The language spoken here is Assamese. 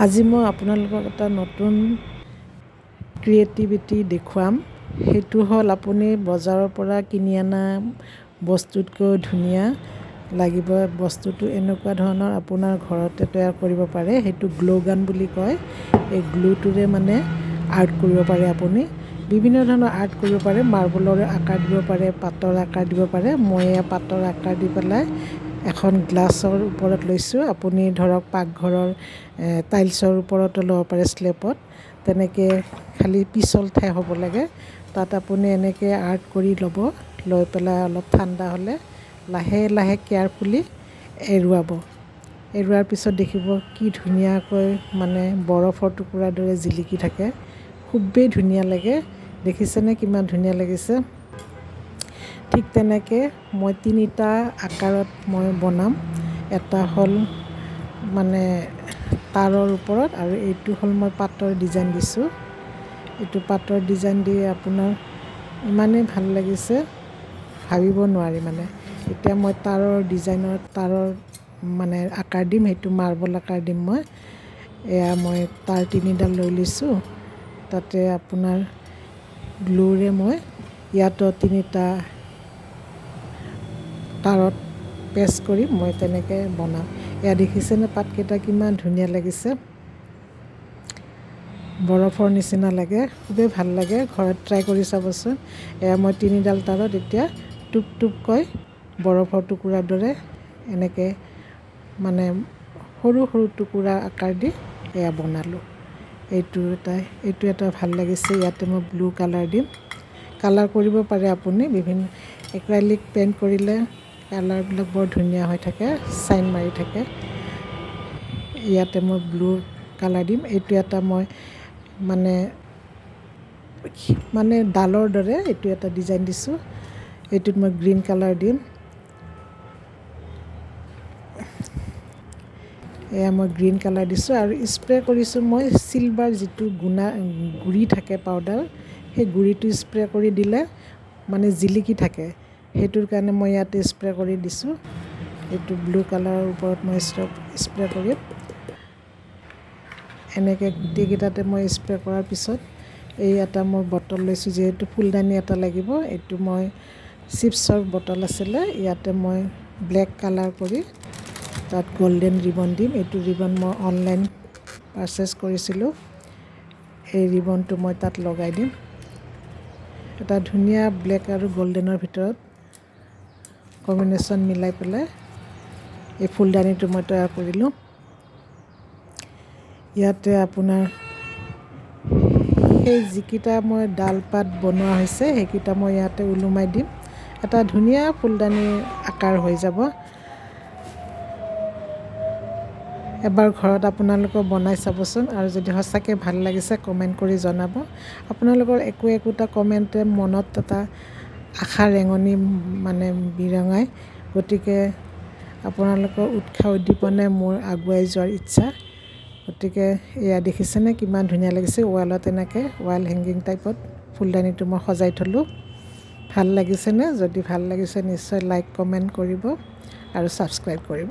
আজি মই আপোনালোকক এটা নতুন ক্ৰিয়েটিভিটি দেখুৱাম। সেইটো হ'ল আপুনি বজাৰৰ পৰা কিনি অনা বস্তুতকৈ ধুনীয়া লাগিব। বস্তুটো এনেকুৱা ধৰণৰ আপোনাৰ ঘৰতে তৈয়াৰ কৰিব পাৰে। সেইটো গ্ল' গান বুলি কয়। এই গ্লুটোৰে মানে আৰ্ট কৰিব পাৰে আপুনি। বিভিন্ন ধৰণৰ আৰ্ট কৰিব পাৰে। মাৰ্বলৰ আকাৰ দিব পাৰে, পাতৰ আকাৰ দিব পাৰে। মই পাতৰ আকাৰ দি পেলাই এখন গ্লাছৰ ওপৰত লৈছোঁ। আপুনি ধৰক পাকঘৰৰ টাইলছৰ ওপৰতো ল'ব পাৰে, শ্লেবত। তেনেকৈ খালি পিছল ঠাই হ'ব লাগে। তাত আপুনি এনেকৈ আৰ্ট কৰি ল'ব। লৈ পেলাই অলপ ঠাণ্ডা হ'লে লাহে লাহে কেয়াৰফুলি এৰুৱাব। এৰুৱাৰ পিছত দেখিব কি ধুনীয়াকৈ মানে বৰফৰ টুকুৰাৰ দৰে জিলিকি থাকে। খুবেই ধুনীয়া লাগে। দেখিছেনে কিমান ধুনীয়া লাগিছে? ঠিক তেনেকৈ মই 3টা আকাৰত মই বনাম। এটা হ'ল মানে তাৰৰ ওপৰত, আৰু এইটো হ'ল মই পাতৰ ডিজাইন দিছোঁ। এইটো পাতৰ ডিজাইন দি আপোনাৰ ইমানেই ভাল লাগিছে, ভাবিব নোৱাৰি মানে। এতিয়া মই তাৰৰ ডিজাইনৰ তাৰৰ মানে আকাৰ দিম। সেইটো মাৰ্বল আকাৰ দিম মই। মই তাৰ 3ডাল লৈ লৈছোঁ। তাতে আপোনাৰ গ্লুৰে মই ইয়াতো 3টা তাৰত পেষ্ট কৰি মই তেনেকৈ বনাম। এয়া দেখিছেনে পাতকেইটা কিমান ধুনীয়া লাগিছে? বৰফৰ নিচিনা লাগে, খুবেই ভাল লাগে। ঘৰত ট্ৰাই কৰি চাবচোন। মই 3ডাল তাৰত এতিয়া টুপ টুপকৈ বৰফৰ টুকুৰাৰ দৰে এনেকৈ মানে সৰু সৰু টুকুৰা আকাৰ দি বনালোঁ। এইটো এটা ভাল লাগিছে। ইয়াতে মই ব্লু কালাৰ দিম। কালাৰ কৰিব পাৰে আপুনি বিভিন্ন। এক্ৰাইলিক পেইণ্ট কৰিলে কালাৰবিলাক বৰ ধুনীয়া হৈ থাকে, চাইন মাৰি থাকে। ইয়াতে মই ব্লু কালাৰ দিম। এইটো এটা মই মানে ডালৰ দৰে এইটো এটা ডিজাইন দিছোঁ। এইটোত মই গ্ৰীণ কালাৰ দিম। মই গ্ৰীণ কালাৰ দিছোঁ আৰু স্প্ৰে কৰিছোঁ মই চিলভাৰ, যিটো গুড়ি থাকে পাউডাৰ, সেই গুড়িটো স্প্ৰে কৰি দিলে মানে জিলিকি থাকে। সেইটোৰ কাৰণে মই ইয়াতে স্প্ৰে কৰি দিছোঁ। এইটো ব্লু কালাৰৰ ওপৰত মই স্প্ৰে কৰিম। এনেকৈ গোটেইকেইটাতে মই স্প্ৰে কৰাৰ পিছত এটা মই বটল লৈছোঁ, যিহেতু ফুলদানি এটা লাগিব। এইটো মই চিপছৰ বটল আছিলে। ইয়াতে মই ব্লেক কালাৰ কৰি তাত গল্ডেন ৰিবন দিম। এইটো ৰিবন মই অনলাইন পাৰচেছ কৰিছিলোঁ। এই ৰিবনটো মই তাত লগাই দিম। এটা ধুনীয়া ব্লেক আৰু গল্ডেনৰ ভিতৰত কম্বিনেশ্যন মিলাই পেলাই এই ফুলদানিটো মই তৈয়াৰ কৰিলোঁ। ইয়াতে আপোনাৰ সেই যিকেইটা মই ডাল পাত বনোৱা হৈছে, সেইকেইটা মই ইয়াতে ওলোমাই দিম। এটা ধুনীয়া ফুলদানি আকাৰ হৈ যাব। এবাৰ ঘৰত আপোনালোকে বনাই চাবচোন, আৰু যদি সঁচাকৈ ভাল লাগিছে কমেণ্ট কৰি জনাব। আপোনালোকৰ একোটা কমেণ্টে মনত এটা আশা ৰেঙনি মানে বিৰঙায়। গতিকে আপোনালোকৰ উৎসাহ উদ্দীপনাই মোৰ আগুৱাই যোৱাৰ ইচ্ছা। গতিকে এয়া দেখিছেনে কিমান ধুনীয়া লাগিছে? ৱালত এনেকৈ ৱাল হেংগিং টাইপত ফুলদানিটো মই সজাই থ'লোঁ। ভাল লাগিছেনে? যদি ভাল লাগিছে নিশ্চয় লাইক কমেণ্ট কৰিব আৰু ছাবস্ক্ৰাইব কৰিব।